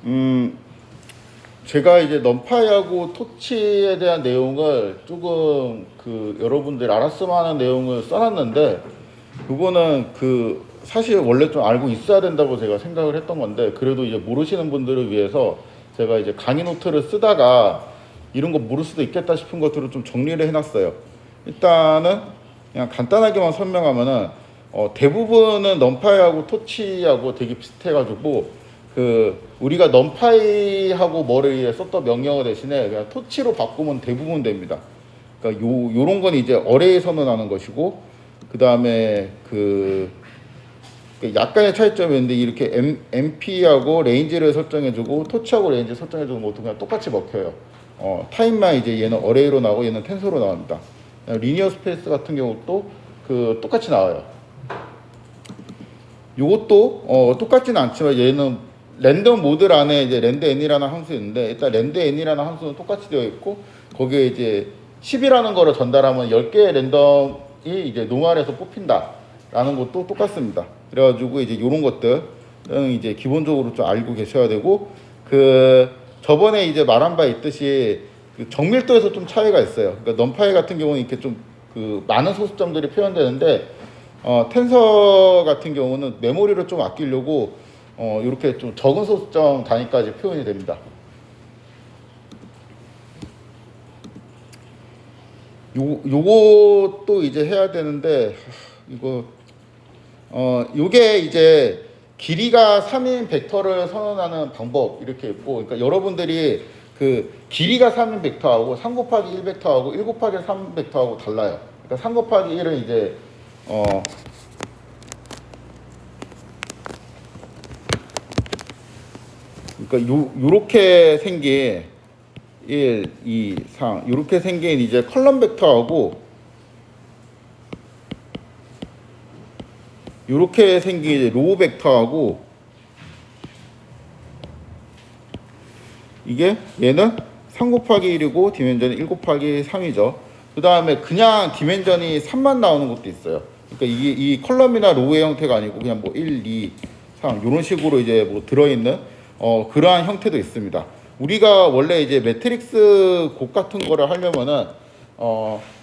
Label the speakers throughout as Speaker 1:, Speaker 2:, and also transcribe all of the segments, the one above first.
Speaker 1: 음, 제가 이제 넘파이하고 토치에 대한 내용을 조금 여러분들 알았으면 하는 내용을 써놨는데, 그거는 사실 원래 좀 알고 있어야 된다고 제가 생각을 했던 건데, 그래도 이제 모르시는 분들을 위해서 제가 이제 강의 노트를 쓰다가 이런 거 모를 수도 있겠다 싶은 것들을 좀 정리를 해놨어요. 일단은 그냥 간단하게만 설명하면은, 대부분은 넘파이하고 토치하고 되게 비슷해가지고, 우리가 넘파이하고 뭐를 썼던 명령어 대신에 그냥 토치로 바꾸면 대부분 됩니다. 그러니까 요런 건 이제 어레이 선언하는 것이고, 그 다음에 약간의 차이점이 있는데, 이렇게 MP하고 레인지를 설정해주고 토치하고 레인지 설정해주는 것도 그냥 똑같이 먹혀요. 타임만 이제 얘는 어레이로 나오고 얘는 텐서로 나옵니다. 리니어 스페이스 같은 경우도 똑같이 나와요. 요것도 똑같지는 않지만 얘는 랜덤 모드 안에 이제 랜드 n이라는 함수 있는데, 일단 랜드 n이라는 함수는 똑같이 되어 있고, 거기에 이제 10이라는 거를 전달하면 10개의 랜덤이 이제 농활에서 뽑힌다 라는 것도 똑같습니다. 그래가지고 이제 요런 것들은 이제 기본적으로 좀 알고 계셔야 되고, 저번에 이제 말한 바 있듯이 정밀도에서 좀 차이가 있어요. 그러니까 넘파이 같은 경우는 이렇게 좀 많은 소수점들이 표현되는데, 텐서 같은 경우는 메모리를 좀 아끼려고 이렇게 좀 적은 소수점 단위까지 표현이 됩니다. 요것도 이제 해야 되는데, 요게 이제 길이가 3인 벡터를 선언하는 방법 이렇게 있고, 그러니까 여러분들이 길이가 3인 벡터하고 3 곱하기 1 벡터하고 1 곱하기 3 벡터하고 달라요. 그러니까 3 곱하기 1은 이제 그러니까 요렇게 생긴 1, 2, 3 요렇게 생긴 이제 컬럼 벡터하고, 요렇게 생긴 이제 로우 벡터하고, 이게 얘는 3 곱하기 1이고 디멘전이 1 곱하기 3이죠. 그 다음에 그냥 디멘전이 3만 나오는 것도 있어요. 그러니까 이게 이 컬럼이나 로우의 형태가 아니고 그냥 뭐 1, 2, 3 이런 식으로 이제 뭐 들어있는 그러한 형태도 있습니다. 우리가 원래 이제 매트릭스 곱 같은 거를 하려면은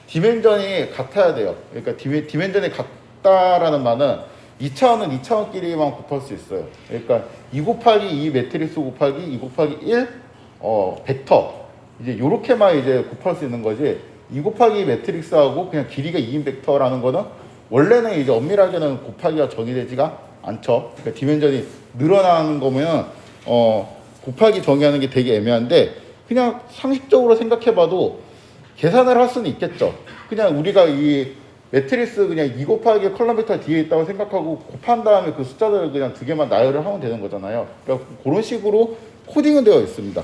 Speaker 1: 디멘전이 같아야 돼요. 그러니까 디멘전이 같다라는 말은 2차원은 2차원끼리만 곱할 수 있어요. 그러니까 2 곱하기 2 매트릭스 곱하기 2 곱하기 1 벡터, 이제 요렇게만 이제 곱할 수 있는 거지, 2 곱하기 2 매트릭스하고 그냥 길이가 2인 벡터라는 거는 원래는 이제 엄밀하게는 곱하기가 정의되지가 않죠. 그러니까 디멘전이 늘어나는 거면 곱하기 정의하는 게 되게 애매한데, 그냥 상식적으로 생각해봐도 계산을 할 수는 있겠죠. 그냥 우리가 이 매트리스 그냥 2 곱하기 컬럼 벡터 뒤에 있다고 생각하고 곱한 다음에 그 숫자들을 그냥 두 개만 나열을 하면 되는 거잖아요. 그러니까 그런 식으로 코딩은 되어 있습니다.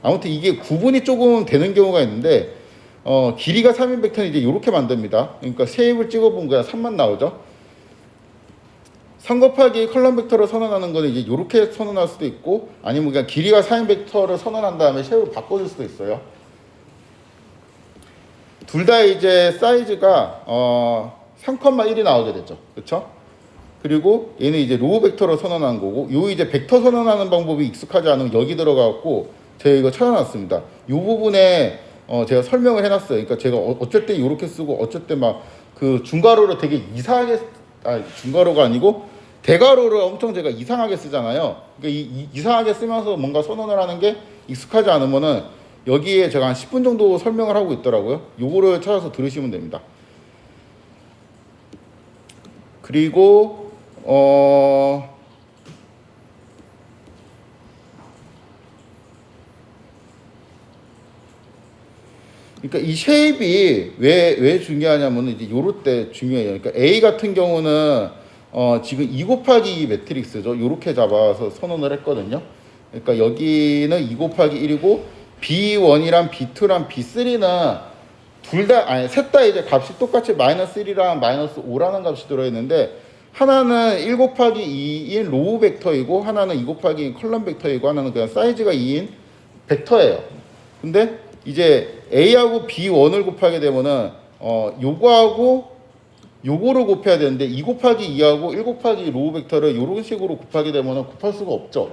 Speaker 1: 아무튼 이게 구분이 조금 되는 경우가 있는데, 길이가 3인 벡터는 이제 이렇게 만듭니다. 그러니까 세입을 찍어보면 그냥 3만 나오죠. 3 곱하기 컬럼 벡터를 선언하는 거는 이제 이렇게 선언할 수도 있고, 아니면 그냥 길이가 4인 벡터를 선언한 다음에 쉐입을 바꿔줄 수도 있어요. 둘 다 이제 사이즈가 3,1이 나오게 되죠. 그렇죠? 그리고 얘는 이제 로우 벡터로 선언하는 거고, 요 이제 벡터 선언하는 방법이 익숙하지 않으면 여기 들어가고 제가 이거 찾아놨습니다. 요 부분에 제가 설명을 해놨어요. 그러니까 제가 어쩔 때 이렇게 쓰고 어쩔 때 막 중괄호를 되게 이상하게, 중괄호가 아니고 대괄호를 엄청 제가 이상하게 쓰잖아요. 그러니까 이상하게 쓰면서 뭔가 선언을 하는 게 익숙하지 않으면은 여기에 제가 한 10분 정도 설명을 하고 있더라고요. 요거를 찾아서 들으시면 됩니다. 그리고 그러니까 이 쉐입이 왜 중요하냐면은 이제 요럴 때 중요해요. 그러니까 A 같은 경우는 지금 2 곱하기 2 매트릭스죠. 요렇게 잡아서 선언을 했거든요. 그러니까 여기는 2 곱하기 1이고, B1이랑 B2랑 B3는 셋 다 이제 값이 똑같이 마이너스 1이랑 마이너스 5라는 값이 들어있는데, 하나는 1 곱하기 2인 로우 벡터이고, 하나는 2 곱하기 2인 컬럼 벡터이고, 하나는 그냥 사이즈가 2인 벡터예요. 근데 이제 A하고 B1을 곱하게 되면은 요거하고 요거를 곱해야 되는데, 2 곱하기 2하고 1 곱하기 로우 벡터를 이런 식으로 곱하게 되면은 곱할 수가 없죠.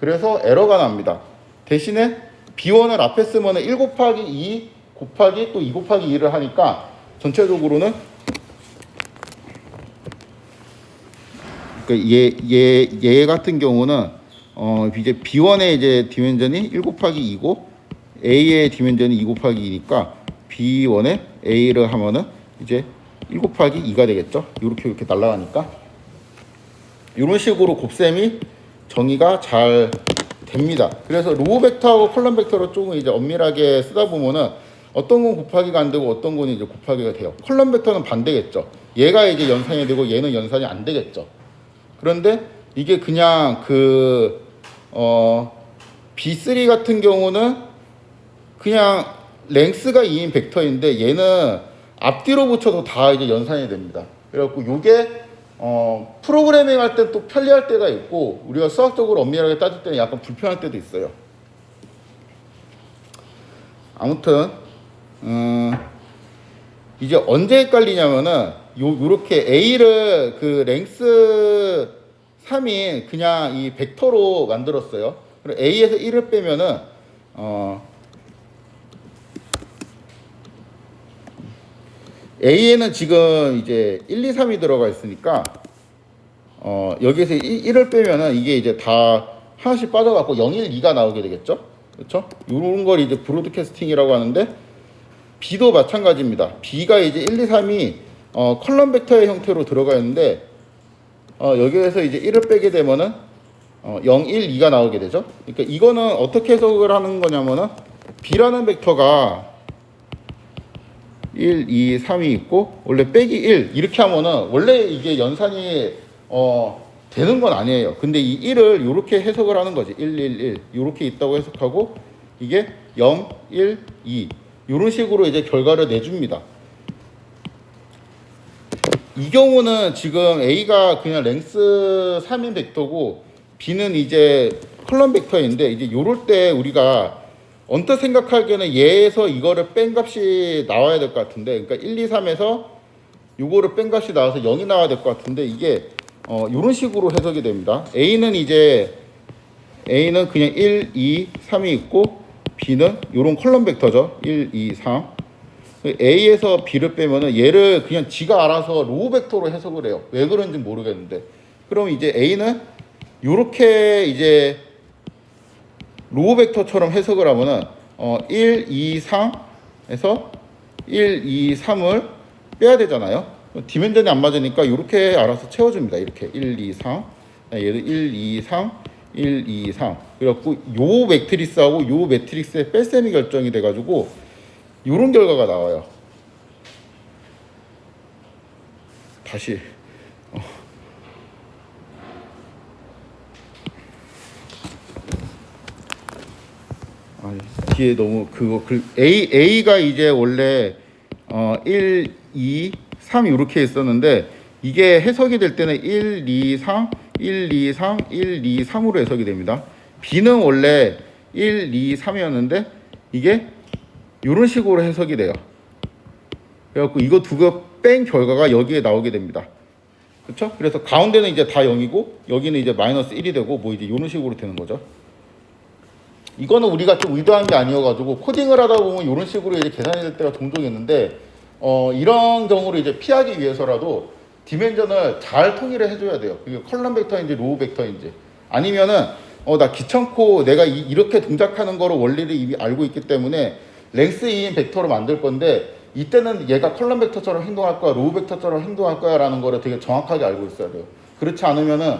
Speaker 1: 그래서 에러가 납니다. 대신에 B1을 앞에 쓰면 1 곱하기 2 곱하기 또 2 곱하기 2를 하니까 전체적으로는 그러니까 얘 같은 경우는 이제 B1의 이제 디멘전이 1 곱하기 2고 A의 디멘전이 2 곱하기 2니까 B1에 A를 하면은 이제 1 곱하기 2가 되겠죠. 이렇게 날아가니까 이런 식으로 곱셈이 정의가 잘 됩니다. 그래서 로우 벡터하고 컬럼 벡터를 조금 이제 엄밀하게 쓰다 보면은 어떤 건 곱하기가 안 되고 어떤 건 이제 곱하기가 돼요. 컬럼 벡터는 반대겠죠. 얘가 이제 연산이 되고 얘는 연산이 안 되겠죠. 그런데 이게 그냥 B3 같은 경우는 그냥 랭스가 2인 벡터인데 얘는 앞뒤로 붙여도 다 이제 연산이 됩니다. 그래갖고 요게 프로그래밍 할 때 또 편리할 때가 있고 우리가 수학적으로 엄밀하게 따질 때는 약간 불편할 때도 있어요. 아무튼 이제 언제 헷갈리냐면은 요렇게 A를 그 랭스 3인 그냥 이 벡터로 만들었어요. 그리고 A에서 1을 빼면은 A에는 지금 이제 1, 2, 3이 들어가 있으니까 여기에서 1을 빼면은 이게 이제 다 하나씩 빠져갖고 0, 1, 2가 나오게 되겠죠. 그렇죠? 이런 걸 이제 브로드캐스팅이라고 하는데 B도 마찬가지입니다. B가 이제 1, 2, 3이 컬럼 벡터의 형태로 들어가 있는데 여기에서 이제 1을 빼게 되면은 0, 1, 2가 나오게 되죠. 그러니까 이거는 어떻게 해석을 하는 거냐면은 B라는 벡터가 1, 2, 3이 있고 원래 빼기 1 이렇게 하면은 원래 이게 연산이 되는 건 아니에요. 근데 이 1을 이렇게 해석을 하는 거지. 1, 1, 1 이렇게 있다고 해석하고 이게 0, 1, 2 이런 식으로 이제 결과를 내줍니다. 이 경우는 지금 A가 그냥 랭스 3인 벡터고 B는 이제 컬럼 벡터인데 이제 요럴 때 우리가 언뜻 생각하기에는 얘에서 이거를 뺀 값이 나와야 될 것 같은데 그러니까 1, 2, 3에서 요거를 뺀 값이 나와서 0이 나와야 될 것 같은데 이게 요런 식으로 해석이 됩니다. A는 그냥 1, 2, 3이 있고 B는 요런 컬럼 벡터죠. 1, 2, 3 A에서 B를 빼면은 얘를 그냥 지가 알아서 로우 벡터로 해석을 해요. 왜 그런지 모르겠는데 그럼 이제 A는 요렇게 이제 로우 벡터처럼 해석을 하면은 1, 2, 3에서 1, 2, 3을 빼야 되잖아요. 디멘전이 안 맞으니까 이렇게 알아서 채워줍니다. 이렇게 1, 2, 3 얘도 1, 2, 3 1, 2, 3 그래갖고 요 매트리스하고 요 매트리스의 뺄셈이 결정이 돼가지고 요런 결과가 나와요. 다시 뒤에 너무 A가 이제 원래 1, 2, 3 이렇게 있었는데 이게 해석이 될 때는 1, 2, 3, 1, 2, 3, 1, 2, 3으로 해석이 됩니다. B는 원래 1, 2, 3이었는데 이게 이런 식으로 해석이 돼요. 그래갖고 이거 두 개 뺀 결과가 여기에 나오게 됩니다. 그렇죠? 그래서 가운데는 이제 다 0이고 여기는 이제 마이너스 1이 되고 뭐 이제 이런 식으로 되는 거죠. 이거는 우리가 좀 의도한 게 아니어가지고 코딩을 하다 보면 이런 식으로 이제 계산이 될 때가 종종 있는데 이런 경우를 이제 피하기 위해서라도 디멘전을 잘 통일을 해줘야 돼요. 이게 컬럼 벡터인지 로우 벡터인지 아니면은 나 귀찮고 내가 이렇게 동작하는 거로 원리를 이미 알고 있기 때문에 랭스 2인 벡터로 만들 건데 이때는 얘가 컬럼 벡터처럼 행동할 거야 로우 벡터처럼 행동할 거야 라는 거를 되게 정확하게 알고 있어야 돼요. 그렇지 않으면은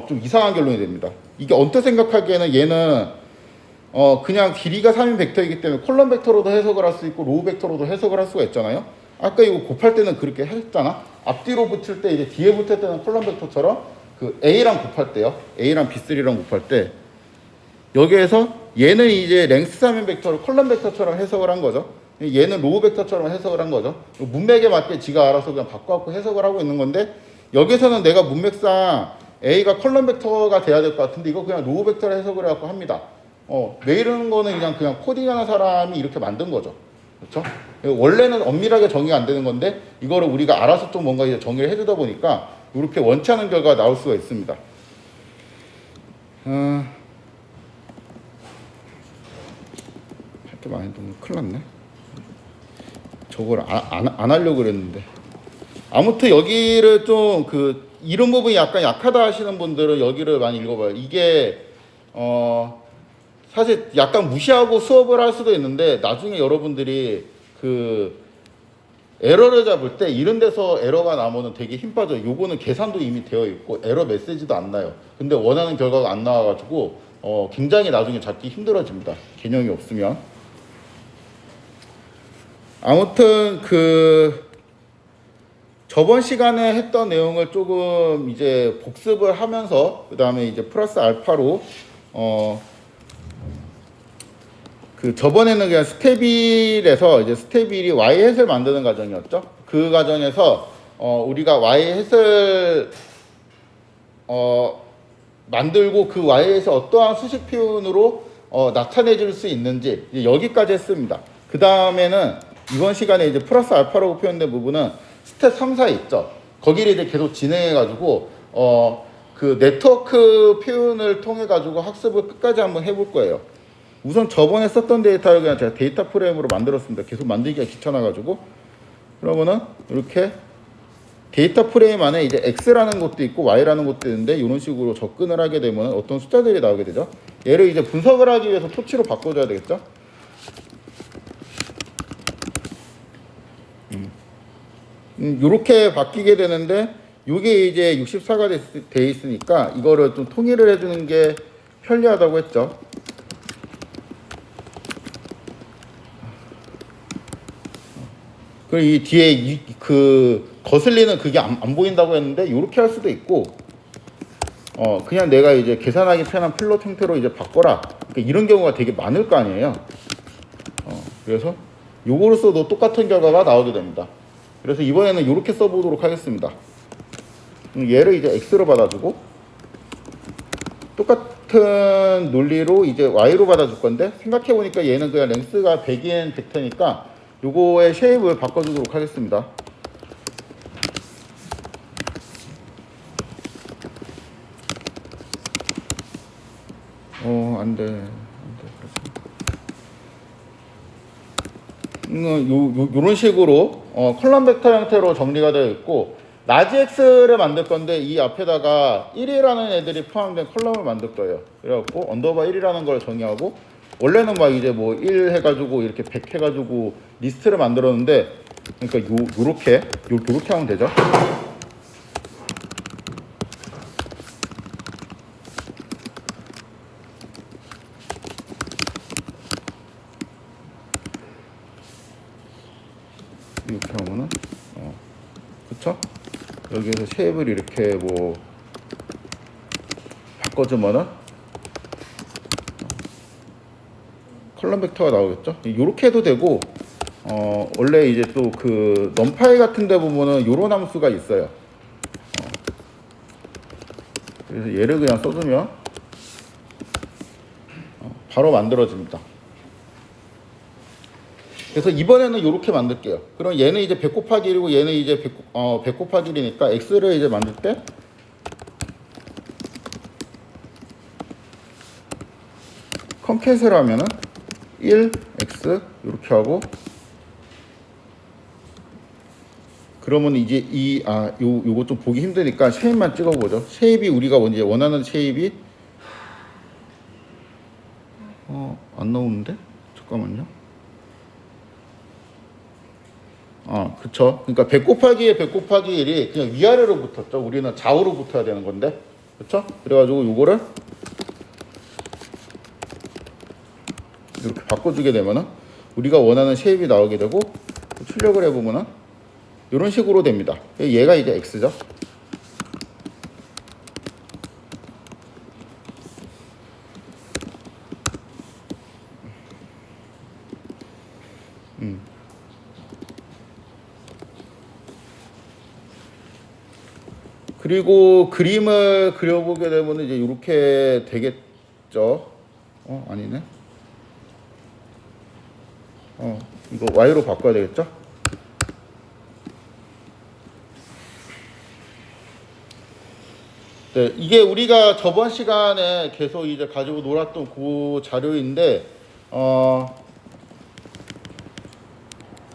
Speaker 1: 좀 이상한 결론이 됩니다. 이게 언뜻 생각하기에는 얘는 그냥 길이가 3인 벡터이기 때문에 컬럼 벡터로도 해석을 할 수 있고 로우 벡터로도 해석을 할 수가 있잖아요. 아까 이거 곱할 때는 그렇게 했잖아. 앞뒤로 붙일 때 이제 뒤에 붙을 때는 컬럼 벡터처럼 그 A랑 곱할 때요. A랑 B3랑 곱할 때 여기에서 얘는 이제 랭스 3인 벡터를 컬럼 벡터처럼 해석을 한 거죠. 얘는 로우 벡터처럼 해석을 한 거죠. 문맥에 맞게 지가 알아서 그냥 바꿔갖고 해석을 하고 있는 건데 여기서는 내가 문맥상 A가 컬럼 벡터가 돼야 될 것 같은데 이거 그냥 로우 벡터로 해석을 해갖고 합니다. 왜 이러는 거는 그냥 코딩하는 사람이 이렇게 만든 거죠. 그렇죠? 원래는 엄밀하게 정의가 안 되는 건데 이거를 우리가 알아서 좀 뭔가 이제 정의를 해주다 보니까 이렇게 원치 않은 결과가 나올 수가 있습니다. 이렇게 많이 넣으면 큰일 났네. 저걸 안 하려고 그랬는데. 아무튼 여기를 좀 이런 부분이 약간 약하다 하시는 분들은 여기를 많이 읽어봐요. 이게 사실 약간 무시하고 수업을 할 수도 있는데 나중에 여러분들이 에러를 잡을 때 이런 데서 에러가 나오면 되게 힘 빠져요. 요거는 계산도 이미 되어 있고 에러 메시지도 안 나요. 근데 원하는 결과가 안 나와가지고 굉장히 나중에 잡기 힘들어집니다. 개념이 없으면. 아무튼 저번 시간에 했던 내용을 조금 이제 복습을 하면서 그 다음에 이제 플러스 알파로 저번에는 그냥 스텝 1에서 이제 스텝 1이 y 햇을 만드는 과정이었죠. 그 과정에서 우리가 y 햇을 만들고 그 y 햇을 어떠한 수식 표현으로 나타내 줄 수 있는지 여기까지 했습니다. 그 다음에는 이번 시간에 이제 플러스 알파라고 표현된 부분은 스텝 3, 4 있죠. 거기를 이제 계속 진행해 가지고 네트워크 표현을 통해 가지고 학습을 끝까지 한번 해볼 거예요. 우선 저번에 썼던 데이터를 그냥 제가 데이터 프레임으로 만들었습니다. 계속 만들기가 귀찮아가지고. 그러면은 이렇게 데이터 프레임 안에 이제 X라는 것도 있고 Y라는 것도 있는데 이런 식으로 접근을 하게 되면 어떤 숫자들이 나오게 되죠. 얘를 이제 분석을 하기 위해서 토치로 바꿔줘야 되겠죠. 이렇게 바뀌게 되는데 이게 이제 64가 돼 있으니까 이거를 좀 통일을 해주는 게 편리하다고 했죠. 그리고 이 뒤에 거슬리는 그게 안 보인다고 했는데 이렇게 할 수도 있고 그냥 내가 이제 계산하기 편한 플롯 형태로 이제 바꿔라. 그러니까 이런 경우가 되게 많을 거 아니에요. 그래서 요거를 써도 똑같은 결과가 나오게 됩니다. 그래서 이번에는 이렇게 써보도록 하겠습니다. 얘를 이제 X로 받아주고 똑같은 논리로 이제 Y로 받아줄 건데 생각해보니까 얘는 그냥 랭스가 100인 벡터니까 요거의 쉐입을 바꿔주도록 하겠습니다. 안돼. 요런 식으로 컬럼 벡터 형태로 정리가 되어 있고 라지 X를 만들 건데 이 앞에다가 1이라는 애들이 포함된 컬럼을 만들 거예요. 그래갖고 언더바 1이라는 걸 정의하고 원래는 막 이제 뭐 1 해가지고 이렇게 100 해가지고 리스트를 만들었는데 그러니까 요렇게 하면 되죠. 이렇게 하면은 그쵸? 여기에서 쉐입을 이렇게 뭐 바꿔주면은 컬럼 벡터가 나오겠죠? 이렇게 해도 되고 원래 이제 또 넘파이 같은 데 보면은 요런 함수가 있어요. 그래서 얘를 그냥 써주면 바로 만들어집니다. 그래서 이번에는 이렇게 만들게요. 그럼 얘는 이제 100 곱하기 1이고 얘는 이제 100 곱하기 1이니까 x를 이제 만들 때 컴캣을 하면은 1x 이렇게 하고 그러면 이제 요거 좀 보기 힘드니까 쉐입만 찍어보죠. 쉐입이 우리가 이제 원하는 쉐입이 안 나오는데? 잠깐만요. 그쵸. 그러니까 100 곱하기에 100 곱하기 1이 그냥 위아래로 붙었죠. 우리는 좌우로 붙어야 되는 건데. 그쵸? 그래가지고 요거를 이렇게 바꿔주게 되면은 우리가 원하는 쉐입이 나오게 되고 출력을 해보면은 이런 식으로 됩니다. 얘가 이제 X죠. 그리고 그림을 그려보게 되면 이제 이렇게 되겠죠. 아니네. 이거 Y로 바꿔야 되겠죠. 네, 이게 우리가 저번 시간에 계속 이제 가지고 놀았던 그 자료인데,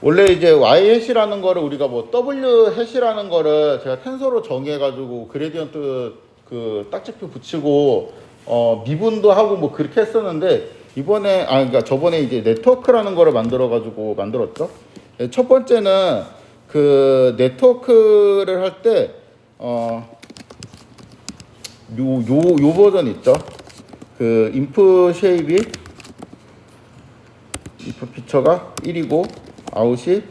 Speaker 1: 원래 이제 y 해시라는 거를 우리가 뭐 w 해시라는 거를 제가 텐서로 정의해가지고 그레디언트 그 딱지표 붙이고 미분도 하고 뭐 그렇게 했었는데 이번에 그러니까 저번에 이제 네트워크라는 거를 만들어가지고 만들었죠. 첫 번째는 그 네트워크를 할 때 요 버전 있죠. 그 인풋 쉐입이 인풋 피처가 1이고 아웃이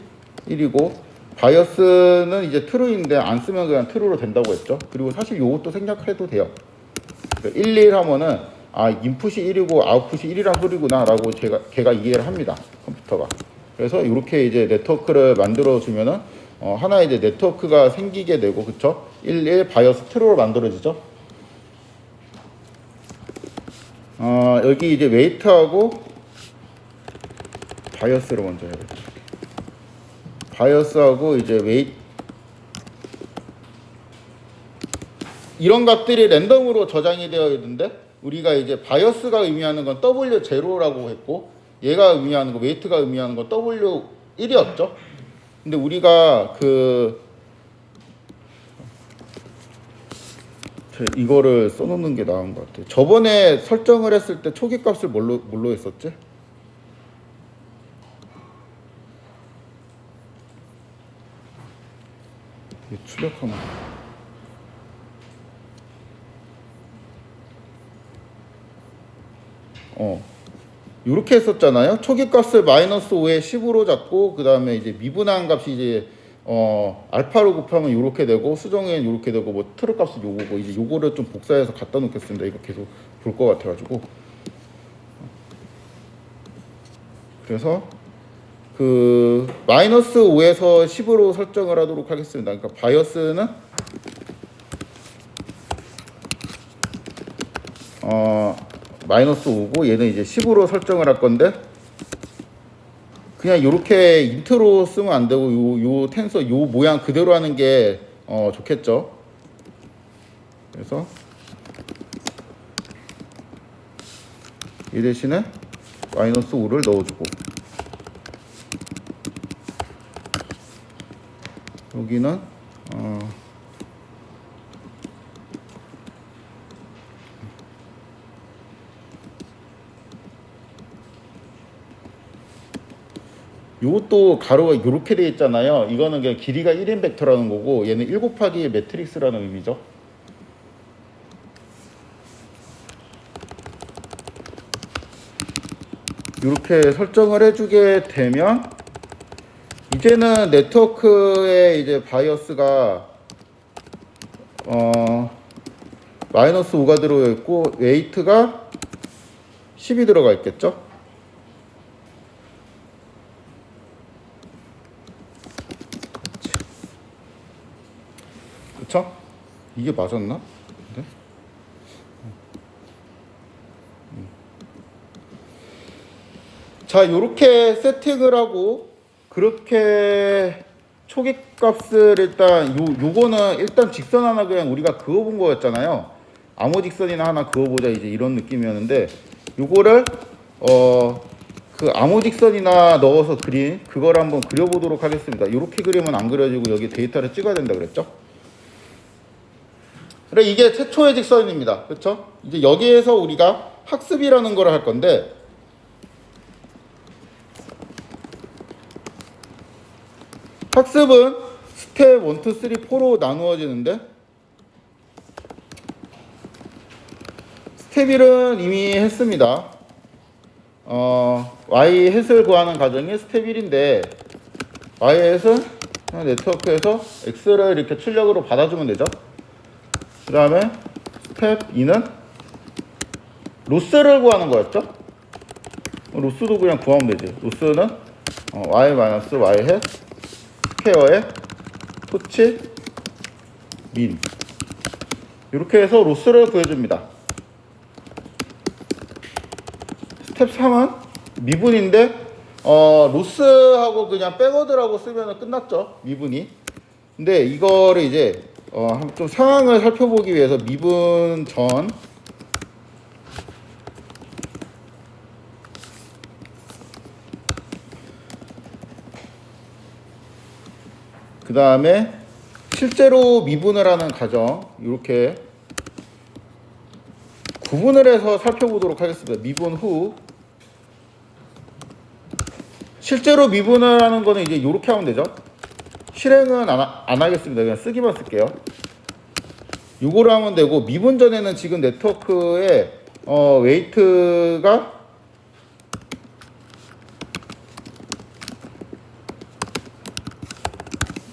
Speaker 1: 1이고 바이어스는 이제 트루인데 안 쓰면 그냥 트루로 된다고 했죠. 그리고 사실 요것도 생략해도 돼요. 1, 1 하면은 인풋이 1이고 아웃풋이 1이란 소리구나 라고 걔가 이해를 합니다. 컴퓨터가. 그래서 이렇게 이제 네트워크를 만들어 주면은 하나의 이제 네트워크가 생기게 되고 그쵸? 1, 1 바이어스 트루로 만들어지죠. 여기 이제 웨이트하고 바이어스를 먼저 해야겠다. 바이어스하고 이제 웨이트 이런 값들이 랜덤으로 저장이 되어 있는데 우리가 이제 바이어스가 의미하는 건 W0라고 했고 얘가 의미하는 거 웨이트가 의미하는 건 W1이었죠. 근데 우리가 이거를 써놓는 게 나은 것 같아요. 저번에 설정을 했을 때 초기 값을 뭘로 했었지? 출력하면 이렇게 했었잖아요. 초기 값을 마이너스 5에 10으로 잡고 그 다음에 이제 미분한 값이 이제 알파로 곱하면 이렇게 되고 수정에는 이렇게 되고 뭐 트루 값은 요거고 이제 요거를 좀 복사해서 갖다 놓겠습니다. 이거 계속 볼 것 같아가지고 그래서 그 마이너스 5에서 10으로 설정을 하도록 하겠습니다. 그러니까 바이어스는 마이너스 5고 얘는 이제 10으로 설정을 할 건데 그냥 이렇게 인트로 쓰면 안 되고 요 텐서 요 모양 그대로 하는 게 좋겠죠. 그래서 이 대신에 마이너스 5를 넣어주고 여기는 요것도 가로가 이렇게 돼 있잖아요. 이거는 그냥 길이가 1인 벡터라는 거고 얘는 1 곱하기 1 매트릭스라는 의미죠. 이렇게 설정을 해주게 되면 이제는 네트워크의 이제 바이어스가 마이너스 5가 들어가 있고 웨이트가 10이 들어가 있겠죠. 그쵸? 이게 맞았나? 네? 자, 요렇게 세팅을 하고 그렇게 초기 값을 일단 요거는 일단 직선 하나 그냥 우리가 그어본 거였잖아요. 암호 직선이나 하나 그어보자 이제 이런 느낌이었는데 요거를 그 암호 직선이나 넣어서 그린 그걸 한번 그려보도록 하겠습니다. 요렇게 그리면 안 그려지고 여기 데이터를 찍어야 된다 그랬죠? 그래 이게 최초의 직선입니다. 그렇죠? 이제 여기에서 우리가 학습이라는 걸 할 건데 학습은 스텝 1, 2, 3, 4로 나누어지는데 스텝 1은 이미 했습니다. y 햇을 구하는 과정이 스텝 1인데 y 햇은 네트워크에서 x를 이렇게 출력으로 받아주면 되죠. 그 다음에 스텝 2는 로스를 구하는 거였죠. 로스도 그냥 구하면 되지. 로스는 y-y 햇 스퀘어의 토치 민 이렇게 해서 로스를 구해줍니다. 스텝 3은 미분인데 로스하고 그냥 백워드라고 쓰면 끝났죠. 미분이. 근데 이거를 이제 좀 상황을 살펴보기 위해서 미분 전 그 다음에 실제로 미분을 하는 가정 이렇게 구분을 해서 살펴보도록 하겠습니다. 미분 후 실제로 미분을 하는 거는 이제 이렇게 하면 되죠. 실행은 안 하겠습니다. 그냥 쓰기만 쓸게요. 요거를 하면 되고, 미분 전에는 지금 네트워크의 웨이트가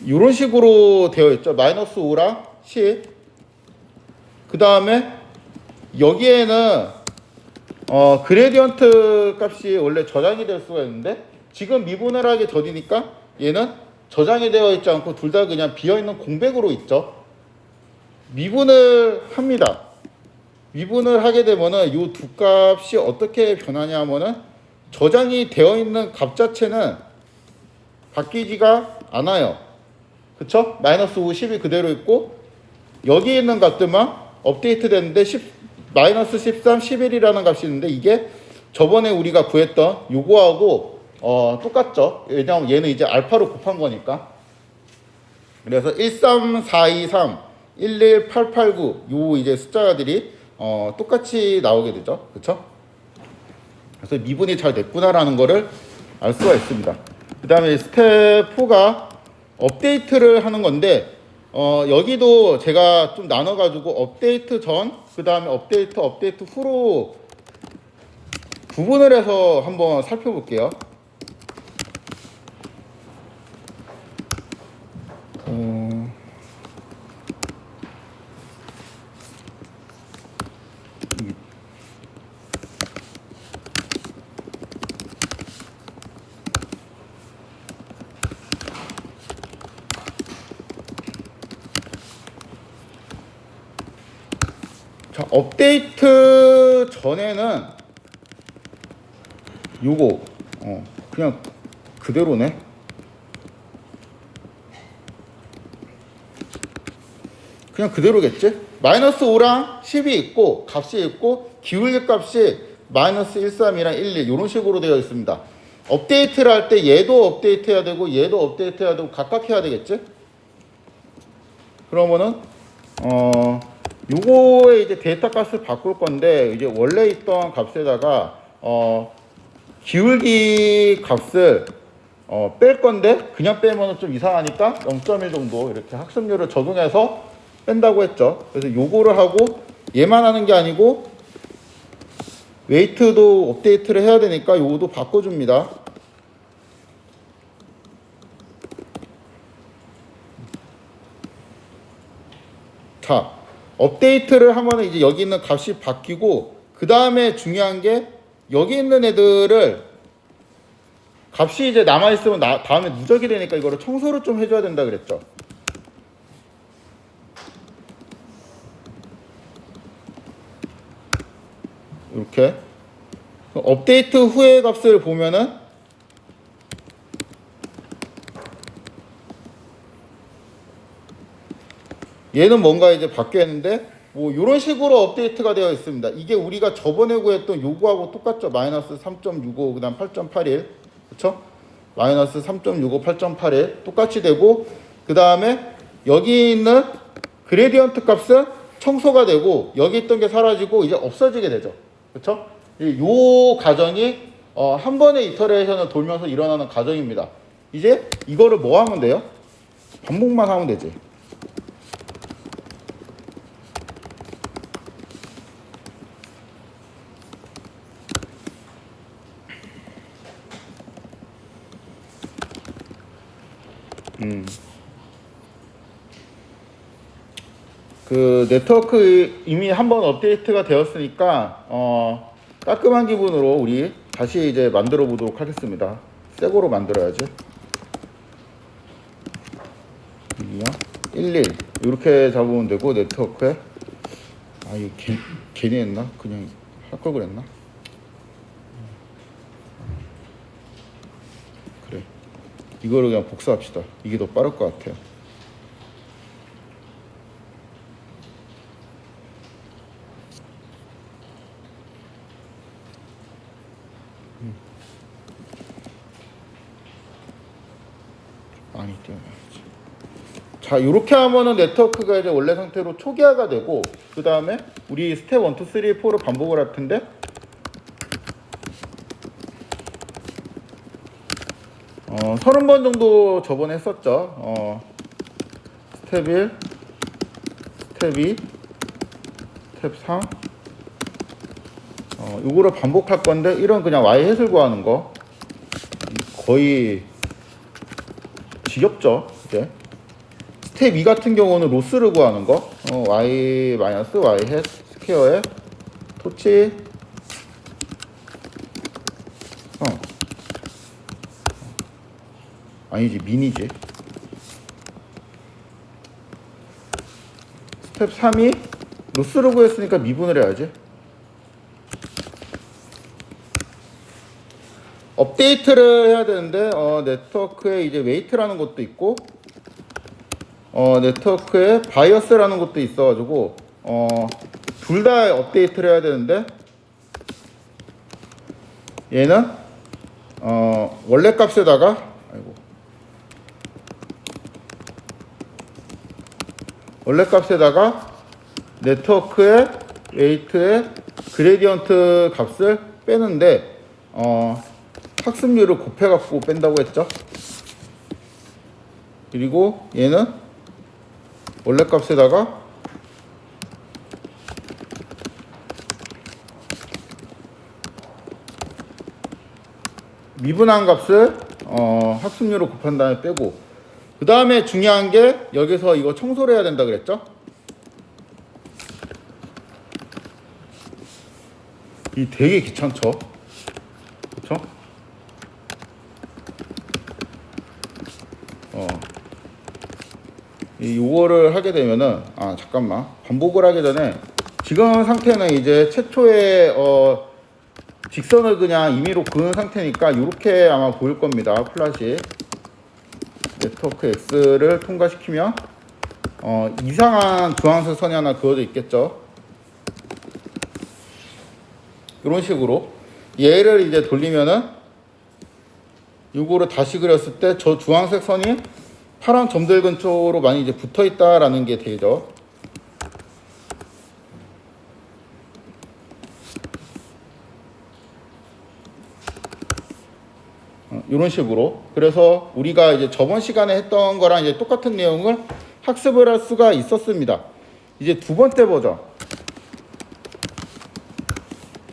Speaker 1: 이런 식으로 되어 있죠. 마이너스 5랑 10. 그 다음에 여기에는 그레디언트 값이 원래 저장이 될 수가 있는데, 지금 미분을 하게 더디니까 얘는 저장이 되어 있지 않고 둘 다 그냥 비어있는 공백으로 있죠. 미분을 합니다. 미분을 하게 되면은 이 두 값이 어떻게 변하냐 하면은 저장이 되어 있는 값 자체는 바뀌지가 않아요. 그쵸? 마이너스 5, 10이 그대로 있고, 여기 있는 값들만 업데이트 됐는데 마이너스 13, 11이라는 값이 있는데, 이게 저번에 우리가 구했던 요거하고 똑같죠. 왜냐하면 얘는 이제 알파로 곱한 거니까. 그래서 13423, 11889 요 이제 숫자들이 똑같이 나오게 되죠. 그쵸? 그래서 미분이 잘 됐구나라는 거를 알 수가 있습니다. 그 다음에 스텝 4가 업데이트를 하는 건데, 여기도 제가 좀 나눠가지고 업데이트 전, 그 다음에 업데이트 후로 구분을 해서 한번 살펴볼게요. 자, 업데이트 전에는 요거 그냥 그대로네. 그냥 그대로겠지? 마이너스 5랑 10이 있고 값이 있고 기울기 값이 마이너스 13이랑 12 이런 식으로 되어 있습니다. 업데이트를 할 때 얘도 업데이트 해야 되고 얘도 업데이트 해야 되고 각각 해야 되겠지? 그러면은 요거에 이제 데이터 값을 바꿀 건데, 이제 원래 있던 값에다가 기울기 값을 뺄 건데, 그냥 빼면 좀 이상하니까 0.1 정도 이렇게 학습률을 적용해서 뺀다고 했죠. 그래서 요거를 하고 얘만 하는 게 아니고 웨이트도 업데이트를 해야 되니까 요것도 바꿔줍니다. 자, 업데이트를 하면 이제 여기 있는 값이 바뀌고, 그 다음에 중요한 게 여기 있는 애들을 값이 이제 남아있으면 다음에 누적이 되니까 이거를 청소를 좀 해줘야 된다 그랬죠. 이렇게 업데이트 후의 값을 보면은 얘는 뭔가 이제 바뀌었는데, 뭐 이런 식으로 업데이트가 되어 있습니다. 이게 우리가 저번에 구했던 요거하고 똑같죠. 마이너스 3.65, 그 다음 8.81, 그쵸? 마이너스 3.65, 8.81 똑같이 되고, 그 다음에 여기 있는 그레디언트 값은 청소가 되고, 여기 있던 게 사라지고 이제 없어지게 되죠. 그쵸? 요 과정이 한 번의 이터레이션을 돌면서 일어나는 과정입니다. 이제 이거를 뭐 하면 돼요? 반복만 하면 되지. 그 네트워크 이미 한번 업데이트가 되었으니까 깔끔한 기분으로 우리 다시 이제 만들어 보도록 하겠습니다. 새 거로 만들어야지. 11 이렇게 잡으면 되고, 네트워크에 이거 괜히 했나? 그냥 할 걸 그랬나? 그래, 이거를 그냥 복사합시다. 이게 더 빠를 것 같아요. 많이 띄워놔야지. 자, 이렇게 하면은 네트워크가 이제 원래 상태로 초기화가 되고, 그 다음에 우리 스텝 1, 2, 3, 4를 반복을 할 텐데, 30번 정도 저번에 했었죠. 스텝 1, 스텝 2, 스텝 3. 이거를 반복할 건데, 이런 그냥 Y 햇을 구하는 거. 거의 지겹죠, 이제. 스텝 2 같은 경우는 로스를 구하는 거. Y 마이너스 Y 햇 스퀘어에 토치 아니지, 미니지. 스텝 3이 로스를 구했으니까 미분을 해야지. 업데이트를 해야 되는데, 네트워크에 이제 웨이트라는 것도 있고, 네트워크에 바이어스라는 것도 있어가지고, 둘 다 업데이트를 해야 되는데, 얘는, 원래 값에다가, 원래 값에다가 네트워크의 웨이트의 그레디언트 값을 빼는데, 학습률을 곱해갖고 뺀다고 했죠. 그리고 얘는 원래 값에다가 미분한 값을 학습률을 곱한 다음에 빼고, 그 다음에 중요한 게 여기서 이거 청소를 해야 된다 그랬죠. 이 되게 귀찮죠. 그렇죠? 요거를 하게 되면은, 잠깐만, 반복을 하기 전에 지금 상태는 이제 최초의 직선을 그냥 임의로 그은 상태니까 이렇게 아마 보일 겁니다. 플랫이 네트워크 X를 통과시키면 이상한 주황색 선이 하나 그어져 있겠죠. 이런 식으로 얘를 이제 돌리면은 이거를 다시 그렸을 때 저 주황색 선이 파란 점들 근처로 많이 이제 붙어 있다라는 게 되죠. 이런 식으로. 그래서 우리가 이제 저번 시간에 했던 거랑 이제 똑같은 내용을 학습을 할 수가 있었습니다. 이제 두 번째 버전.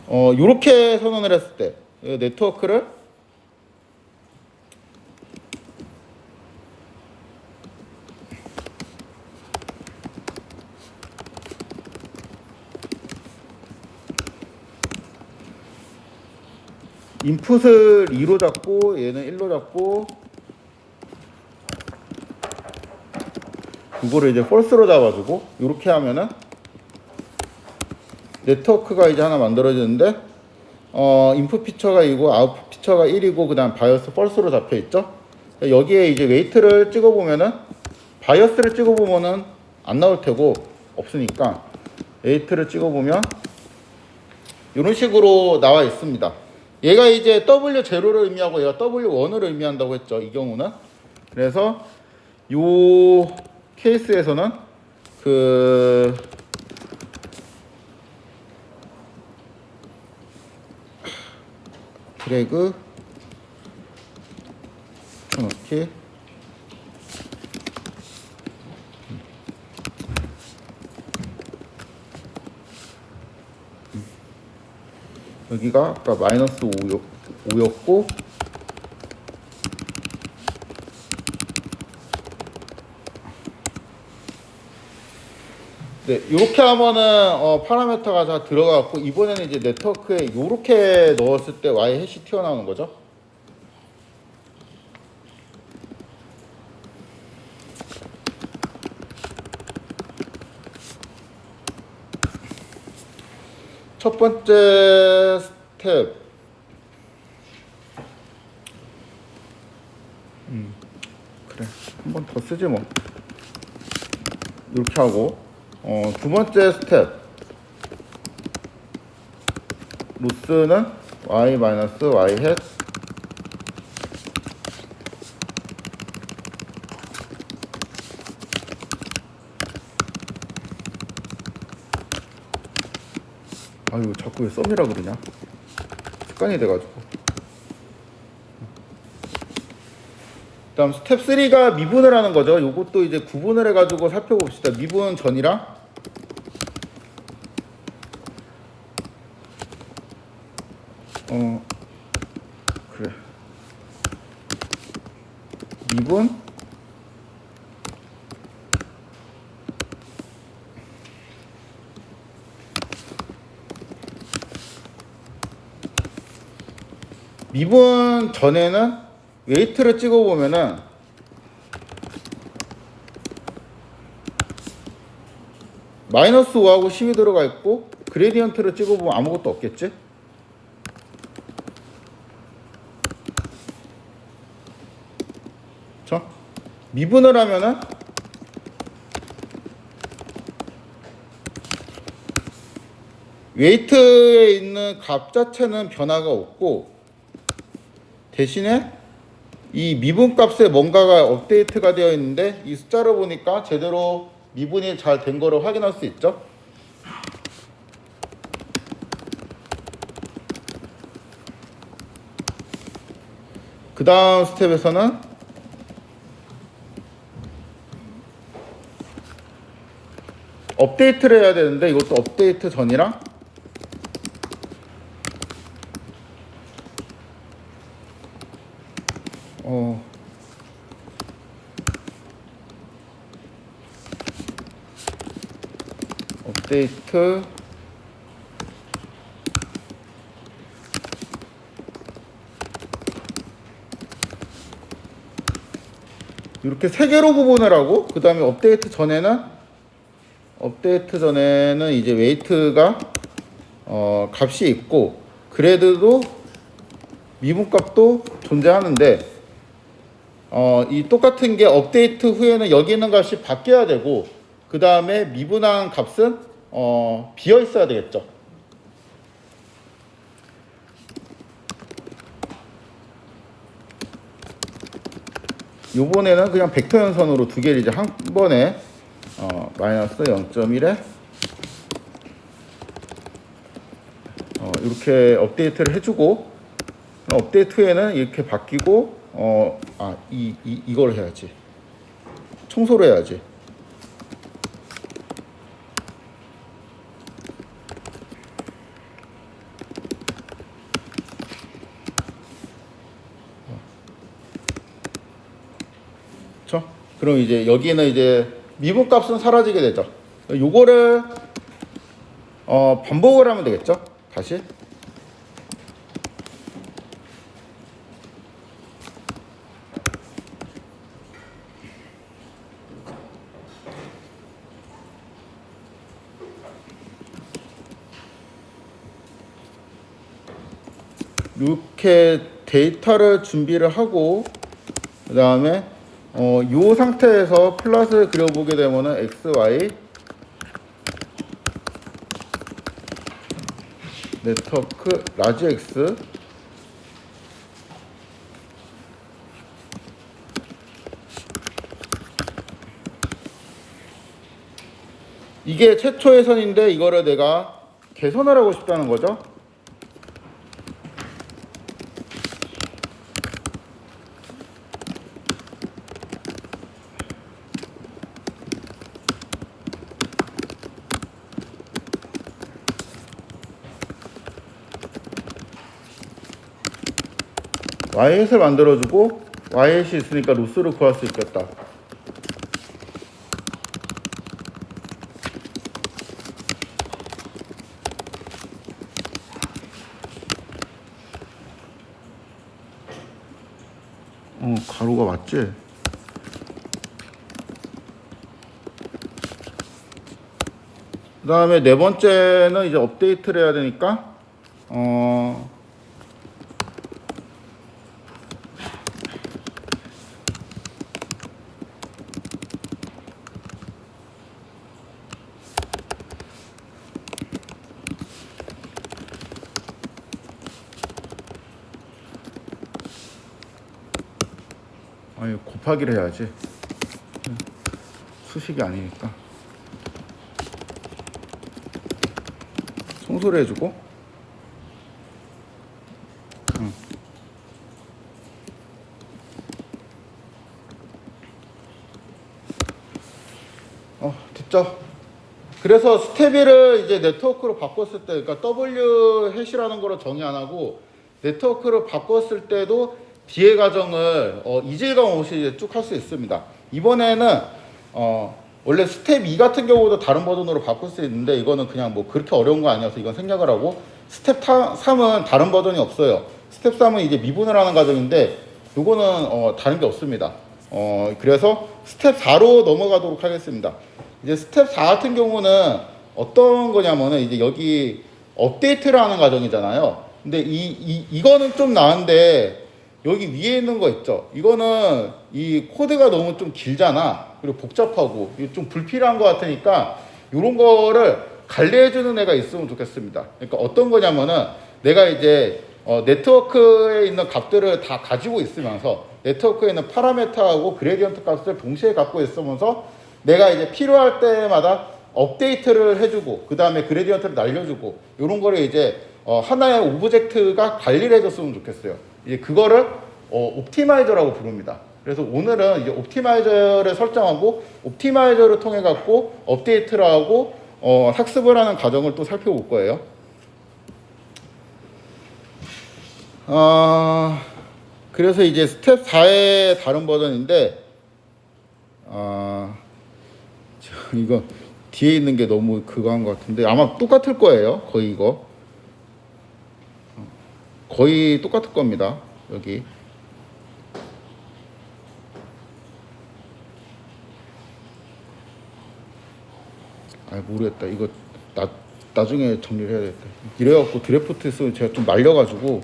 Speaker 1: 요렇게 선언을 했을 때 네트워크를 인풋을 2로 잡고 얘는 1로 잡고 그거를 이제 false로 잡아주고 이렇게 하면은 네트워크가 이제 하나 만들어지는데 인풋 피처가 2고 아웃풋 피처가 1이고 그 다음 바이어스 false로 잡혀 있죠. 여기에 이제 웨이트를 찍어보면은 바이어스를 찍어보면은 안 나올 테고 없으니까 웨이트를 찍어보면 이런 식으로 나와 있습니다. 얘가 이제 W0를 의미하고 얘가 W1을 의미한다고 했죠. 이 경우는. 그래서 요 케이스에서는 그 드래그 쳐넣기 여기가 아까 마이너스 5였고 네, 이렇게 하면은 파라미터가 다 들어가고 이번에는 이제 네트워크에 이렇게 넣었을 때 Y 해시 튀어나오는 거죠. 첫 번째 스텝 그래 한 번 더 쓰지 뭐 이렇게 하고 두 번째 스텝 로스는 y 마이너스 y 햇 아유 자꾸 왜 썸이라 그러냐, 습관이 돼가지고. 다음 스텝 3가 미분을 하는 거죠. 요것도 이제 구분을 해가지고 살펴봅시다. 미분 전이랑 그래, 미분 전에는 웨이트를 찍어보면은 마이너스 5하고 10이 들어가 있고, 그레디언트를 찍어보면 아무것도 없겠지? 그쵸? 미분을 하면은 웨이트에 있는 값 자체는 변화가 없고, 대신에 이 미분값에 뭔가가 업데이트가 되어 있는데, 이 숫자를 보니까 제대로 미분이 잘 된 거를 확인할 수 있죠. 그 다음 스텝에서는 업데이트를 해야 되는데, 이것도 업데이트 전이랑 업데이트 이렇게 세 개로 구분을 하고, 그 다음에 업데이트 전에는 이제 웨이트가 값이 있고, 그래드도 미분값도 존재하는데, 이 똑같은 게 업데이트 후에는 여기 있는 값이 바뀌어야 되고, 그 다음에 미분한 값은 비어 있어야 되겠죠. 요번에는 그냥 벡터 연선으로 두 개를 이제 한 번에 마이너스 0.1에 이렇게 업데이트를 해주고, 업데이트 후에는 이렇게 바뀌고, 이걸 해야지, 청소를 해야지. 그렇죠? 그럼 이제 여기는 이제 미분값은 사라지게 되죠. 요거를 반복을 하면 되겠죠. 다시 이렇게 데이터를 준비를 하고, 그 다음에 이 상태에서 플롯을 그려보게 되면은 x, y 네트워크 라지 x 이게 최초의 선인데, 이거를 내가 개선을 하고 싶다는 거죠. y햇을 만들어주고, y햇이 있으니까 로스를 구할 수 있겠다. 가로가 맞지? 그 다음에 네 번째는 이제 업데이트를 해야 되니까, 곱하기를 해야지. 수식이 아니니까. 송소리 해주고. 됐죠? 그래서 스텝1을 이제 네트워크로 바꿨을 때, 그러니까 W 해시라는 거로 정의 안 하고 네트워크로 바꿨을 때도 뒤에 과정을 이질감 없이 쭉 할 수 있습니다. 이번에는 원래 스텝 2 같은 경우도 다른 버전으로 바꿀 수 있는데 이거는 그냥 뭐 그렇게 어려운 거 아니어서 이건 생략을 하고, 스텝 3은 다른 버전이 없어요. 스텝 3은 이제 미분을 하는 과정인데 요거는 다른 게 없습니다. 그래서 스텝 4로 넘어가도록 하겠습니다. 이제 스텝 4 같은 경우는 어떤 거냐면은 이제 여기 업데이트를 하는 과정이잖아요. 근데 이거는 좀 나은데 여기 위에 있는 거 있죠. 이거는 이 코드가 너무 좀 길잖아. 그리고 복잡하고 좀 불필요한 것 같으니까 이런 거를 관리해주는 애가 있으면 좋겠습니다. 그러니까 어떤 거냐면은 내가 이제 네트워크에 있는 값들을 다 가지고 있으면서 네트워크에 있는 파라메터하고 그레디언트 값을 동시에 갖고 있으면서 내가 이제 필요할 때마다 업데이트를 해주고 그 다음에 그레디언트를 날려주고 이런 거를 이제 하나의 오브젝트가 관리를 해줬으면 좋겠어요. 이제 그거를 옵티마이저라고 부릅니다. 그래서 오늘은 이제 옵티마이저를 설정하고 옵티마이저를 통해 갖고 업데이트를 하고 학습을 하는 과정을 또 살펴볼 거예요. 그래서 이제 스텝 4의 다른 버전인데 이거 뒤에 있는 게 너무 그거 한 것 같은데 아마 똑같을 거예요. 거의 이거 거의 똑같을 겁니다. 여기 모르겠다. 이거 나중에 정리를 해야겠다. 이래갖고 드래프트 쓰면 제가 좀 말려가지고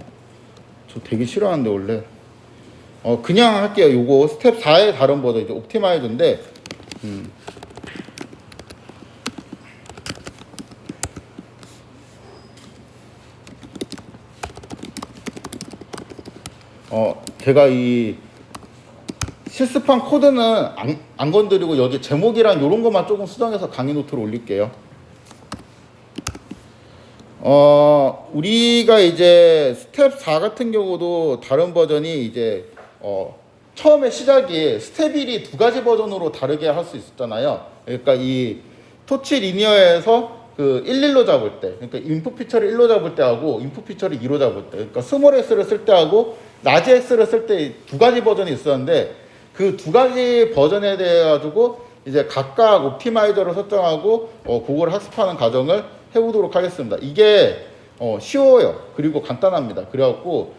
Speaker 1: 저 되게 싫어하는데 원래 그냥 할게요. 요거 스텝 4의 다른 버전 이제 옵티마이저인데 제가 이 실습한 코드는 안 건드리고 여기 제목이랑 이런 것만 조금 수정해서 강의 노트로 올릴게요. 우리가 이제 스텝 4 같은 경우도 다른 버전이 이제 처음에 시작이 스텝 1이 두 가지 버전으로 다르게 할 수 있었잖아요. 그러니까 이 토치 리니어에서 그 11로 잡을 때, 그러니까 인풋 피처를 1로 잡을 때 하고 인풋 피처를 2로 잡을 때, 그러니까 스몰 x를 쓸 때 하고 라지 x를 쓸 때 두 가지 버전이 있었는데 그 두 가지 버전에 대해 가지고 이제 각각 옵티마이저를 설정하고 그걸 학습하는 과정을 해보도록 하겠습니다. 이게 쉬워요. 그리고 간단합니다. 그래갖고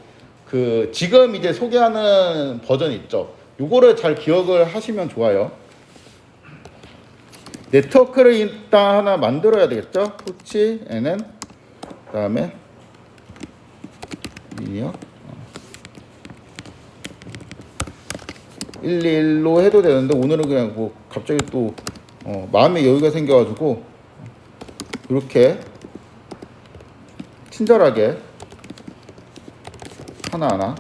Speaker 1: 그 지금 이제 소개하는 버전이 있죠. 요거를 잘 기억을 하시면 좋아요. 네트워크를 일단 하나 만들어야 되겠죠. 토치 nn 그다음에 리니어 121로 해도 되는데 오늘은 그냥 뭐 갑자기 또 마음의 여유가 생겨가지고 이렇게 친절하게 하나하나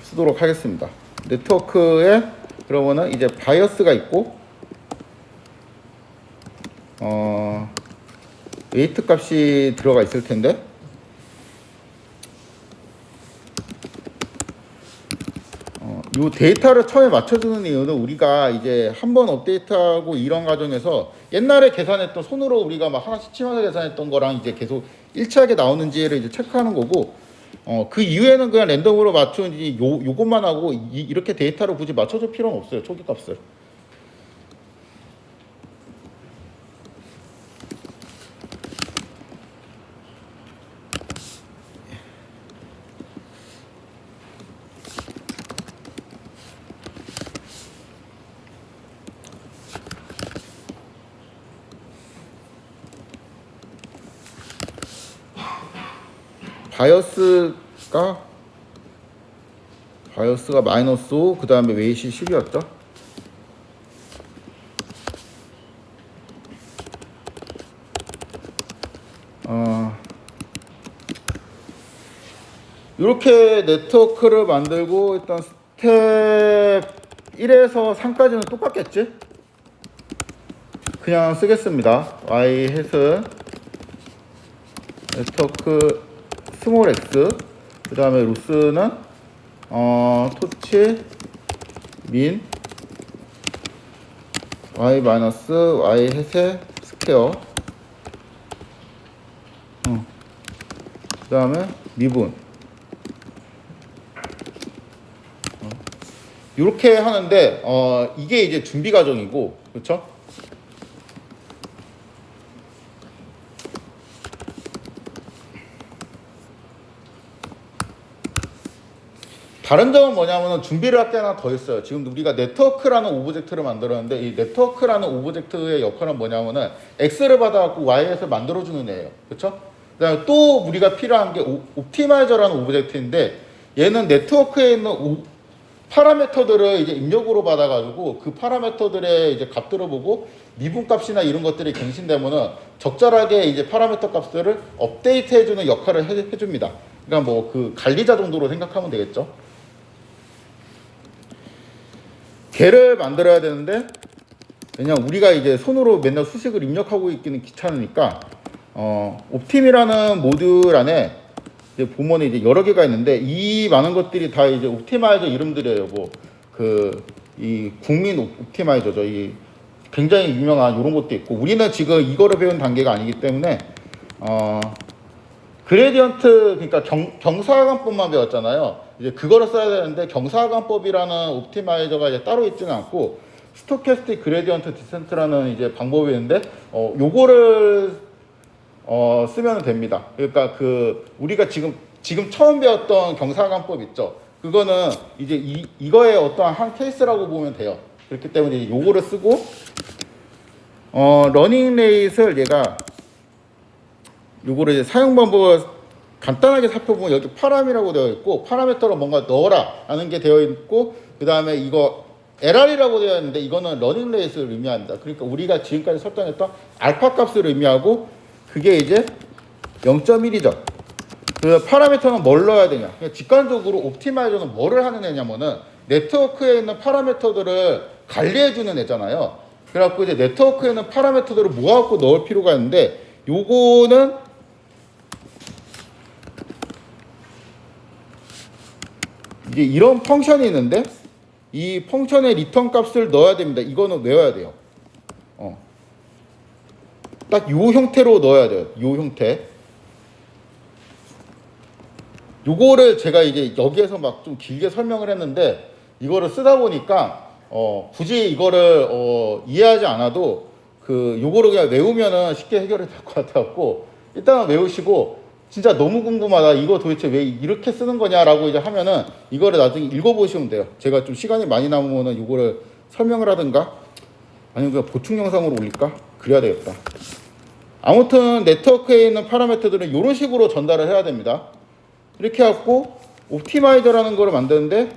Speaker 1: 쓰도록 하겠습니다. 네트워크에 그러면은 이제 바이어스가 있고 웨이트 값이 들어가 있을 텐데 이 데이터를 처음에 맞춰주는 이유는 우리가 이제 한번 업데이트하고 이런 과정에서 옛날에 계산했던 손으로 우리가 막 하나씩 치면서 계산했던 거랑 이제 계속 일치하게 나오는지를 이제 체크하는 거고 그 이후에는 그냥 랜덤으로 맞추는지 요것만 하고 이렇게 데이터를 굳이 맞춰줄 필요는 없어요. 초기 값을. 바이어스가 마이너스 5, 그 다음에 웨이시 10이었죠. 이렇게 네트워크를 만들고 일단 스텝 1에서 3까지는 똑같겠지? 그냥 쓰겠습니다. y 햇은 네트워크 스몰 x, 그 다음에 로스는 토치 민 y 마이너스 y 햇의 스퀘어, 그 다음에 미분. 이렇게 하는데 이게 이제 준비 과정이고, 그렇죠? 다른 점은 뭐냐면은 준비를 할 게 하나 더 있어요. 지금 우리가 네트워크라는 오브젝트를 만들었는데, 이 네트워크라는 오브젝트의 역할은 뭐냐면은 X를 받아갖고 Y에서 만들어주는 애예요. 그렇죠? 그다음에 또 우리가 필요한 게 옵티마이저라는 오브젝트인데, 얘는 네트워크에 있는 파라미터들을 이제 입력으로 받아가지고 그 파라미터들의 이제 값들을 보고 미분값이나 이런 것들이 갱신되면은 적절하게 이제 파라미터 값들을 업데이트해주는 역할을 해줍니다. 그러니까 뭐 그 관리자 정도로 생각하면 되겠죠. 걔를 만들어야 되는데, 왜냐면 우리가 이제 손으로 맨날 수식을 입력하고 있기는 귀찮으니까 옵팀이라는 모듈 안에 이제 보면은 이제 여러 개가 있는데, 이 많은 것들이 다 이제 옵티마이저 이름들이에요. 뭐 이 국민 옵티마이저죠. 이 굉장히 유명한 이런 것도 있고, 우리는 지금 이거를 배운 단계가 아니기 때문에 그레디언트, 그러니까 경사관법만 배웠잖아요. 이제 그거를 써야 되는데, 경사관법이라는 옵티마이저가 이제 따로 있지는 않고 스토캐스틱 그레디언트 디센트라는 이제 방법이 있는데, 요거를 쓰면 됩니다. 그러니까 그 우리가 지금 처음 배웠던 경사관법 있죠. 그거는 이제 이거의 어떠한 한 케이스라고 보면 돼요. 그렇기 때문에 요거를 쓰고, 러닝 레이스를 얘가 요거를 이제 사용 방법을 간단하게 살펴보면, 여기 파람이라고 되어 있고 파라미터로 뭔가 넣어라 하는 게 되어 있고, 그 다음에 이거 LR이라고 되어 있는데 이거는 러닝 레이스를 의미합니다. 그러니까 우리가 지금까지 설정했던 알파 값을 의미하고, 그게 이제 0.1이죠. 그 파라미터는 뭘 넣어야 되냐. 그러니까 직관적으로 옵티마이저는 뭐를 하는 애냐면은 네트워크에 있는 파라미터들을 관리해주는 애잖아요. 그래갖고 이제 네트워크에 있는 파라미터들을 모아갖고 넣을 필요가 있는데, 요거는 이제 이런 펑션이 있는데, 이 펑션의 리턴 값을 넣어야 됩니다. 이거는 외워야 돼요. 딱 요 형태로 넣어야 돼요. 요 형태. 요거를 제가 이제 여기에서 막 좀 길게 설명을 했는데, 이거를 쓰다 보니까 굳이 이거를 이해하지 않아도 요거를 그냥 외우면은 쉽게 해결이 될 것 같아갖고, 일단은 외우시고, 진짜 너무 궁금하다, 이거 도대체 왜 이렇게 쓰는 거냐라고 이제 하면은 이거를 나중에 읽어보시면 돼요. 제가 좀 시간이 많이 남으면은 요거를 설명을 하든가 아니면 그냥 보충 영상으로 올릴까, 그래야 되겠다. 아무튼 네트워크에 있는 파라미터들은 이런 식으로 전달을 해야 됩니다. 이렇게 해갖고 옵티마이저라는 거를 만드는데,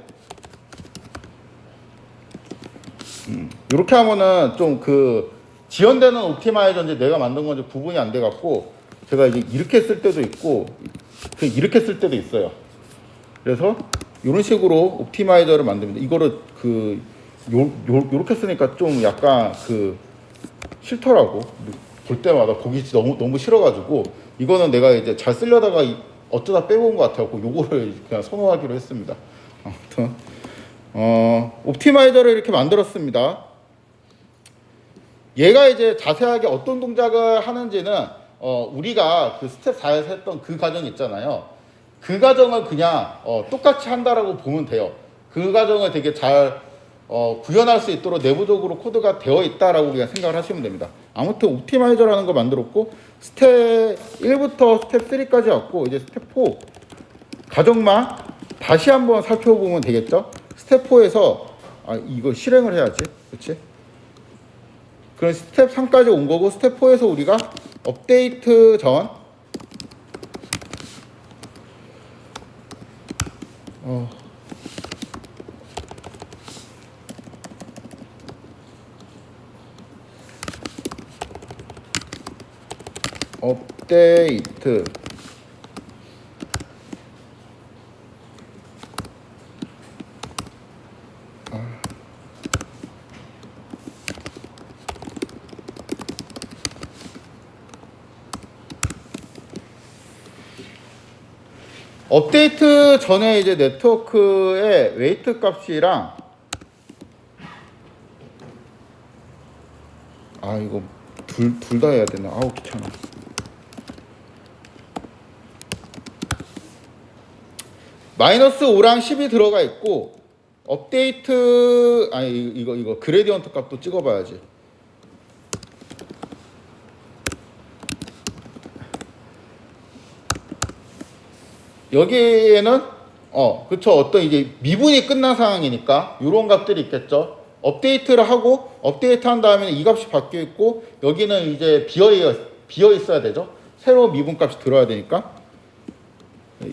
Speaker 1: 이렇게 하면은 좀 지연되는 옵티마이저인지 내가 만든 건지 구분이 안 돼갖고, 제가 이제 이렇게 쓸 때도 있고 이렇게 쓸 때도 있어요. 그래서 이런 식으로 옵티마이저를 만듭니다. 이거를 요렇게 쓰니까 좀 약간 싫더라고. 볼 때마다 보기 너무 싫어가지고, 이거는 내가 이제 잘 쓰려다가 어쩌다 빼본 것 같아갖고 요거를 그냥 선호하기로 했습니다. 아무튼 옵티마이저를 이렇게 만들었습니다. 얘가 이제 자세하게 어떤 동작을 하는지는 우리가 스텝 4에서 했던 그 과정 있잖아요. 그 과정을 그냥 똑같이 한다라고 보면 돼요. 그 과정을 되게 잘 구현할 수 있도록 내부적으로 코드가 되어 있다라고 그냥 생각을 하시면 됩니다. 아무튼 옵티마이저라는 거 만들었고, 스텝 1부터 스텝 3까지 왔고, 이제 스텝 4 과정만 다시 한번 살펴보면 되겠죠. 스텝 4에서 이거 실행을 해야지, 그렇지? 그럼 스텝 3까지 온 거고, 스텝 4에서 우리가 업데이트 전 업데이트 업데이트 전에 이제 네트워크의 웨이트 값이랑 이거 둘 다 해야 되나? 아우 귀찮아. 마이너스 5랑 10이 들어가 있고 업데이트 이거 그레디언트 값도 찍어봐야지. 여기에는 그쵸, 어떤 이제 미분이 끝난 상황이니까 이런 값들이 있겠죠. 업데이트를 하고 업데이트 한 다음에는 이 값이 바뀌어 있고 여기는 이제 비어 있어야 되죠. 새로운 미분 값이 들어야 되니까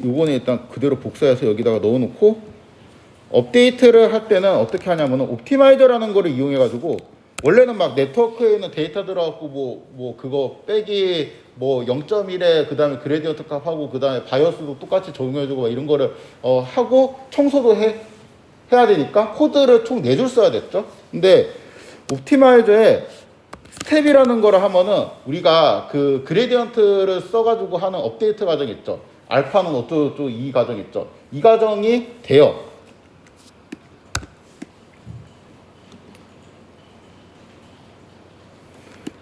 Speaker 1: 요거는 일단 그대로 복사해서 여기다가 넣어 놓고 업데이트를 할 때는 어떻게 하냐면은 옵티마이저라는 거를 이용해 가지고 원래는 막 네트워크에 있는 데이터 들어갖고 뭐 그거 빼기 뭐 0.1에 그 다음에 그레디언트 값 하고 그 다음에 바이오스도 똑같이 적용해주고 막 이런 거를 하고 청소도 해야 되니까 코드를 총 4줄 써야 됐죠. 근데 옵티마이저에 스텝이라는 거를 하면은 우리가 그 그레디언트를 써가지고 하는 업데이트 과정 있죠. 알파는 어쩌고 이 과정 있죠. 이 과정이 돼요.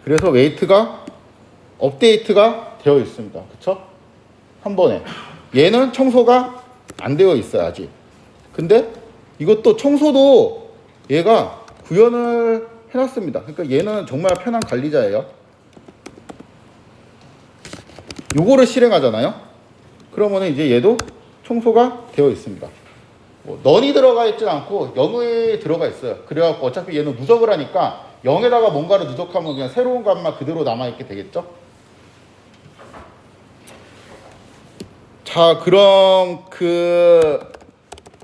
Speaker 1: 그래서 웨이트가 업데이트가 되어 있습니다. 그쵸? 한 번에. 얘는 청소가 안 되어 있어요, 아직. 근데 이것도 청소도 얘가 구현을 해놨습니다. 그러니까 얘는 정말 편한 관리자예요. 요거를 실행하잖아요. 그러면 이제 얘도 청소가 되어 있습니다. 뭐 넌이 들어가 있진 않고 0이 들어가 있어요. 그래갖고 어차피 얘는 누적을 하니까 0에다가 뭔가를 누적하면 그냥 새로운 값만 그대로 남아있게 되겠죠? 자, 그럼 그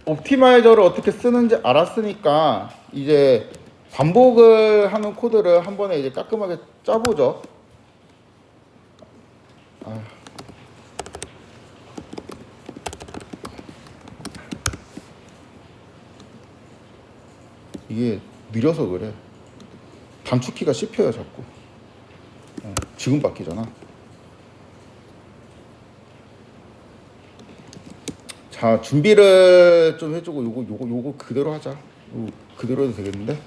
Speaker 1: 옵티마이저를 어떻게 쓰는지 알았으니까 이제 반복을 하는 코드를 한 번에 이제 깔끔하게 짜보죠. 이게 느려서 그래. 단축키가 씹혀요 자꾸. 지금 바뀌잖아. 자, 준비를 좀 해주고 요거 그대로 하자. 요거 그대로 해도 되겠는데?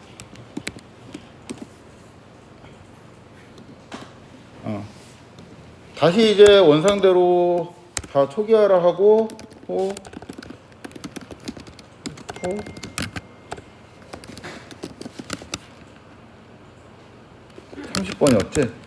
Speaker 1: 다시 이제 원상대로 다 초기화를 하고 30번이었지?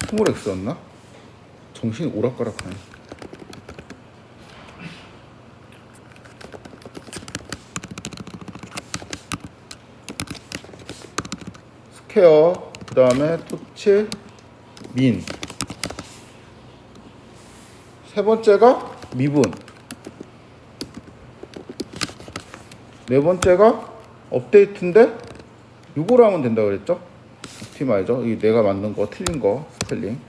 Speaker 1: 스몰 X였나? 정신이 오락가락하네. 스퀘어, 그 다음에 토치, 민. 세 번째가 미분. 네 번째가 업데이트인데 이거로 하면 된다 그랬죠? 옵티마이저. 이 내가 만든 거 틀린 거 스펠링.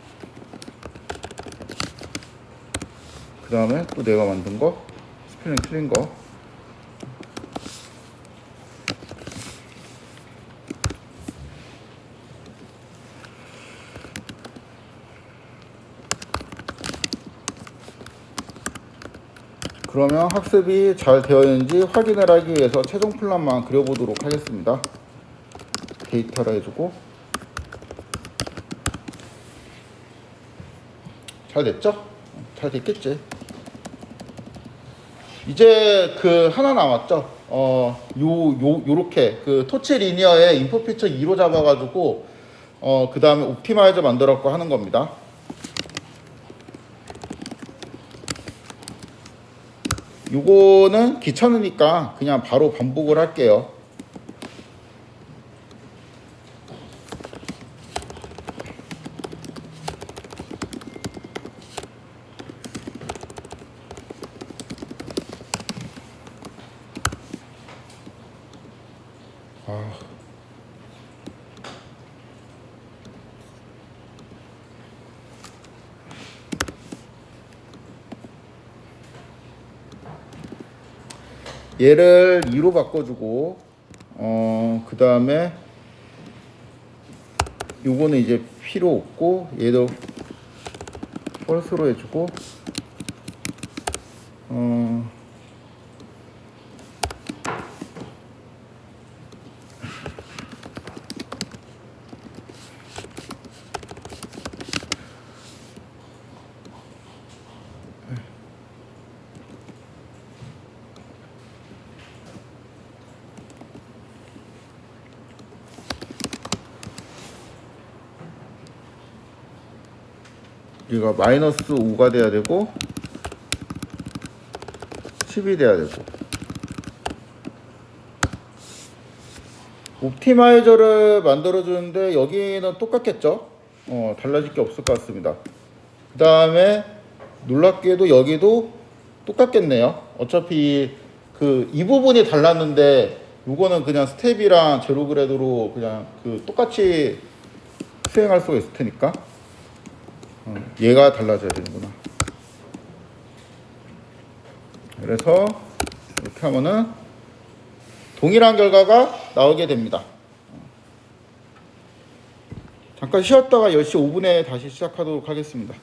Speaker 1: 그 다음에 또 내가 만든 거 스펠링 틀린 거. 그러면 학습이 잘 되어 있는지 확인을 하기 위해서 최종 플랜만 그려보도록 하겠습니다. 데이터를 해주고. 잘 됐죠? 잘 됐겠지. 이제 그 하나 남았죠. 요렇게 그 토치 리니어에 인풋 피처 2로 잡아가지고 그 다음에 옵티마이저 만들었고 하는 겁니다. 요거는 귀찮으니까 그냥 바로 반복을 할게요. 얘를 2로 바꿔주고 그 다음에 요거는 이제 필요 없고 얘도 펄스로 해주고 얘가 마이너스 5가 돼야 되고 10이 돼야 되고 옵티마이저를 만들어 주는데 여기는 똑같겠죠. 달라질 게 없을 것 같습니다. 그 다음에 놀랍게도 여기도 똑같겠네요. 어차피 이 부분이 달랐는데 이거는 그냥 스텝이랑 제로 그래드로 그냥 똑같이 수행할 수가 있을 테니까 얘가 달라져야 되는구나. 그래서 이렇게 하면은 동일한 결과가 나오게 됩니다. 잠깐 쉬었다가 10시 5분에 다시 시작하도록 하겠습니다.